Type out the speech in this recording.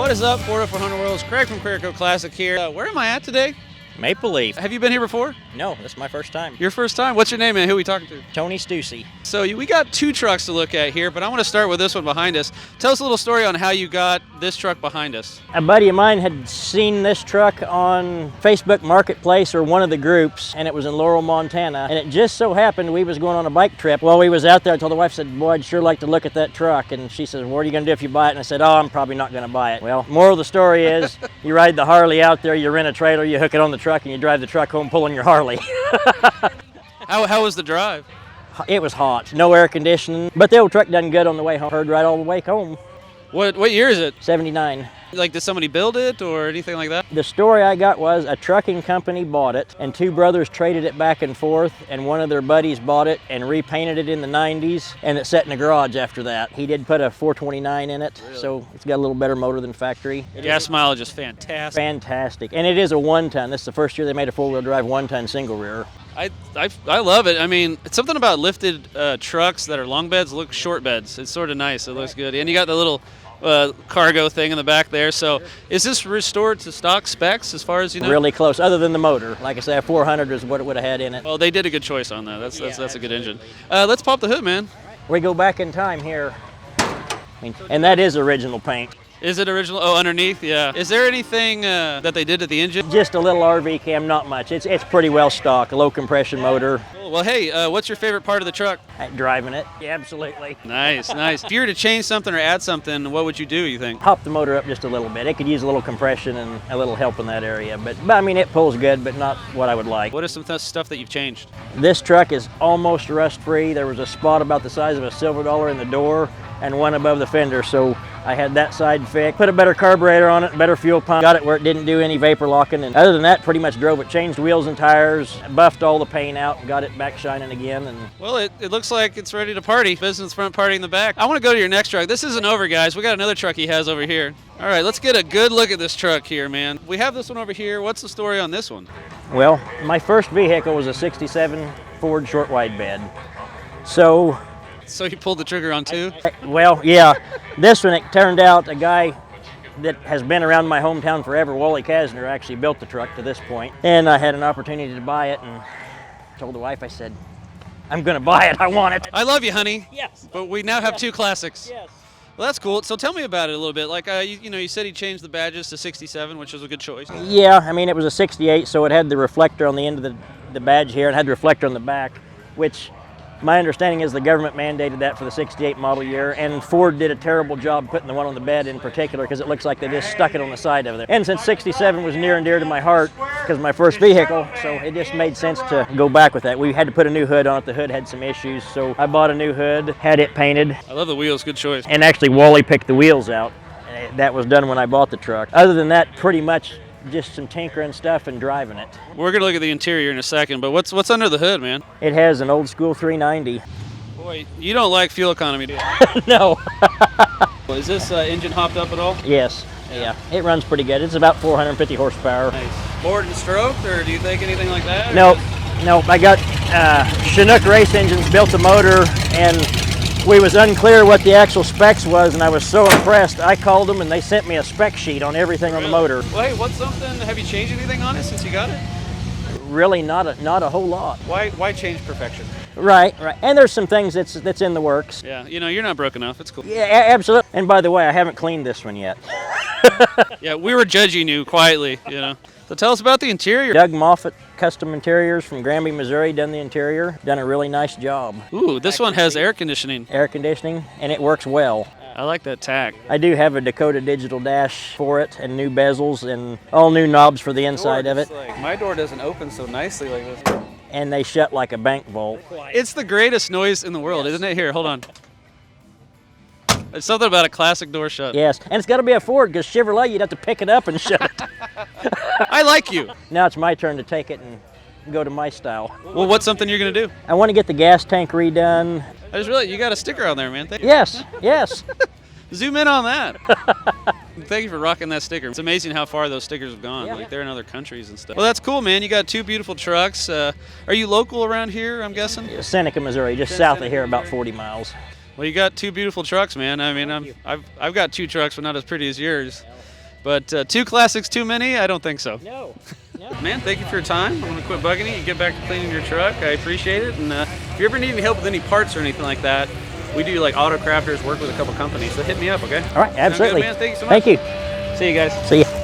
What is up, Florida 400 Worlds? Craig from CraigerCo Classic here. Where am I at today? Maple Leaf. Have you been here before? No, this is my first time. Your first time? What's your name, man? Who are we talking to? Tony Stussy. So we got two trucks to look at here, but I want to start with this one behind us. Tell us a little story on how you got this truck behind us. A buddy of mine had seen this truck on Facebook Marketplace or one of the groups, and it was in Laurel, Montana. And it just so happened we was going on a bike trip. While we was out there, I told the wife, said, boy, I'd sure like to look at that truck. And she says, what are you going to do if you buy it? And I said, oh, I'm probably not going to buy it. Well, moral of the story is, you ride the Harley out there, you rent a trailer, you hook it on the truck, and you drive the truck home pulling your Harley. How was the drive? It was hot, no air conditioning, but the old truck done good on the way home. Heard right all the way home. What year is it? 79. Like, did somebody build it or anything like that? The story I got was a trucking company bought it, and two brothers traded it back and forth, and one of their buddies bought it and repainted it in the 90s, and it sat in the garage after that. He did put a 429 in it, really? So it's got a little better motor than factory. Gas mileage is fantastic. Fantastic, and it is a one-ton. This is the first year they made a four-wheel drive one-ton single rear. I love it. I mean, it's something about lifted trucks that are long beds look short beds. It's sort of nice. It looks good. And you got the little cargo thing in the back there. So is this restored to stock specs as far as you know? Really close, other than the motor. Like I said, a 400 is what it would have had in it. Well, they did a good choice on that. That's a good engine. Let's pop the hood, man. We go back in time here. And that is original paint. Is it original? Oh, underneath, yeah. Is there anything that they did to the engine? Just a little RV cam, not much. It's pretty well stock, a low compression motor. Cool. Well, hey, what's your favorite part of the truck? Driving it, yeah, absolutely. Nice, nice. If you were to change something or add something, what would you do, you think? Pop the motor up just a little bit. It could use a little compression and a little help in that area. But I mean, it pulls good, but not what I would like. What is some stuff that you've changed? This truck is almost rust-free. There was a spot about the size of a silver dollar in the door and one above the fender, so I had that side fixed. Put a better carburetor on it, better fuel pump, got it where it didn't do any vapor locking, and other than that, pretty much drove it. Changed wheels and tires, buffed all the paint out, got it back shining again. And well, it looks like it's ready to party. Business front, party in the back. I want to go to your next truck. This isn't over, guys. We got another truck he has over here. All right, let's get a good look at this truck here, man. We have this one over here. What's the story on this one? Well, my first vehicle was a 67 Ford short wide bed. So you pulled the trigger on two? Well, yeah. This one, it turned out a guy that has been around my hometown forever, Wally Kasner, actually built the truck to this point. And I had an opportunity to buy it and told the wife, I said, I'm going to buy it. I want it. I love you, honey. Yes. But we now have two classics. Yes. Well, that's cool. So tell me about it a little bit. Like, you said he changed the badges to 67, which was a good choice. Yeah, I mean, it was a 68, so it had the reflector on the end of the badge here. It had the reflector on the back, which my understanding is the government mandated that for the 68 model year, and Ford did a terrible job putting the one on the bed in particular because it looks like they just stuck it on the side of it. And since 67 was near and dear to my heart because my first vehicle, so it just made sense to go back with that. We had to put a new hood on it. The hood had some issues, so I bought a new hood, had it painted. I love the wheels. Good choice. And actually, Wally picked the wheels out. That was done when I bought the truck. Other than that, pretty much just some tinkering stuff and driving it. We're going to look at the interior in a second, but what's under the hood, man? It has an old school 390. Boy, you don't like fuel economy, do you? No. Is this engine hopped up at all? Yes. Yeah. It runs pretty good. It's about 450 horsepower. Nice. Bored and stroked, or do you think anything like that? Nope. I got Chinook race engines, built a motor, and we was unclear what the actual specs was, and I was so impressed. I called them, and they sent me a spec sheet on everything on the motor. Well, hey, have you changed anything on it since you got it? Really, not a whole lot. Why change perfection? Right. And there's some things that's in the works. Yeah, you're not broke enough. It's cool. Yeah, absolutely. And by the way, I haven't cleaned this one yet. Yeah, we were judging you quietly, So tell us about the interior. Doug Moffett Custom Interiors from Granby, Missouri, done the interior. Done a really nice job. Ooh, this one has air conditioning. Air conditioning, and it works well. I like that tack. I do have a Dakota digital dash for it, and new bezels, and all new knobs for the inside of it. My door doesn't open so nicely like this. And they shut like a bank vault. It's the greatest noise in the world, isn't it? Here, hold on. There's something about a classic door shut. Yes, and it's got to be a Ford, because Chevrolet, you'd have to pick it up and shut it. I like you. Now it's my turn to take it and go to my style. Well, what's something you're going to do? I want to get the gas tank redone. I just realized you got a sticker on there, man. Yes. Zoom in on that. Thank you for rocking that sticker. It's amazing how far those stickers have gone. Like, they're in other countries and stuff. Well, that's cool, man. You got two beautiful trucks. Are you local around here, I'm guessing? Seneca, Missouri, just south of here, about 40 miles. Well, you got two beautiful trucks, man. I mean, I've got two trucks, but not as pretty as yours. But 2 classics too many? I don't think so. No. No. Man, thank you for your time. I'm going to quit bugging you and get back to cleaning your truck. I appreciate it. And if you ever need any help with any parts or anything like that, we do like auto crafters, work with a couple companies. So hit me up, okay? All right, absolutely. Sound good, man? Thank you so much. Thank you. See you guys. See you.